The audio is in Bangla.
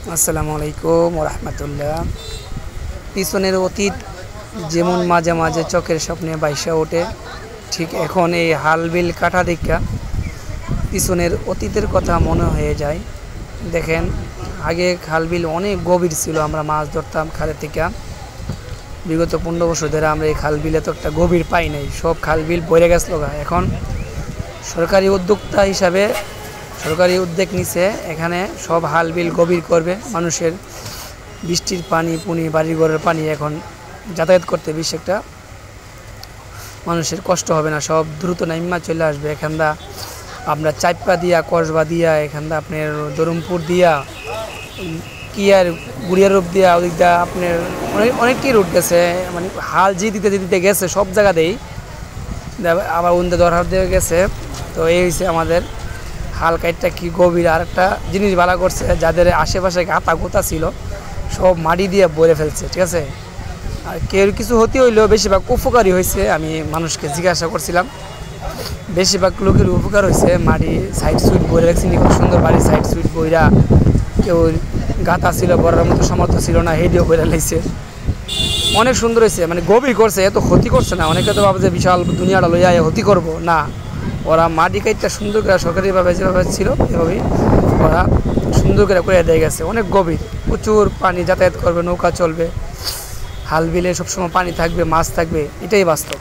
আসসালামু আলাইকুম ওয়া রাহমাতুল্লাহ। পিছনের অতীত যেমন মাঝে মাঝে চোখের স্বপ্নে বাইসা ওঠে, ঠিক এখন এই হাল বিল কাটা দেখা পিছনের অতীতের কথা মনে হয়ে যায়। দেখেন, আগে খাল বিল অনেক গভীর ছিল, আমরা মাছ ধরতাম খালের থেকে। বিগত 15 বছর ধরে আমরা এই খাল বিলে তো একটা গভীর পাই নাই, সব খাল বিল বইরে গেছিল। এখন সরকারি উদ্যোক্তা হিসাবে সরকারি উদ্যোগ নিছে, এখানে সব হাল বিল গভীর করবে। মানুষের বৃষ্টির পানি পুনি বাড়িঘরের পানি এখন যাতায়াত করতে বেশি একটা মানুষের কষ্ট হবে না, সব দ্রুত নাইম্মা চলে আসবে। এখানটা আপনার চাইপা দিয়া, কসবা দিয়া, এখানটা আপনার দরুমপুর দিয়া, কিয়ার গুড়িয়া রূপ দিয়া, ওদিক দিয়া আপনার অনেকই রুট গেছে। মানে হাল দিতে দিতে গেছে সব জায়গাতেই, আবার উন্দে দরহার দিয়ে গেছে। তো এই হচ্ছে আমাদের হাল কাইটটা কি গভীর। আর একটা জিনিস ভালো করছে, যাদের আশেপাশে গাতা গোতা ছিল সব মাটি দিয়ে ভরে ফেলছে, ঠিক আছে। আর কেউ কিছু হতে হইলেও বেশিরভাগ উপকারী হয়েছে। আমি মানুষকে জিজ্ঞাসা করছিলাম, বেশিরভাগ লোকের উপকার হয়েছে। মাটি সাইড সুইট বইরে রাখছি, খুব সুন্দর বাড়ি সাইড সুইট বইরা। কেউ গাতা ছিল বড়ার মতো সামর্থ্য ছিল না, হেডিও বইরা লাইছে, অনেক সুন্দর হয়েছে। মানে গভীর করছে, এত ক্ষতি করছে না। অনেকে তো ভাবে যে বিশাল দুনিয়াটা লইয়া ক্ষতি করবো না, ওরা মাটি কাইটটা সুন্দর করে সরকারিভাবে যেভাবে ছিল এভাবেই ওরা সুন্দর করে দিয়ে গেছে। অনেক গভীর, প্রচুর পানি যাতায়াত করবে, নৌকা চলবে, হাল বিলে সবসময় পানি থাকবে, মাছ থাকবে, এটাই বাস্তব।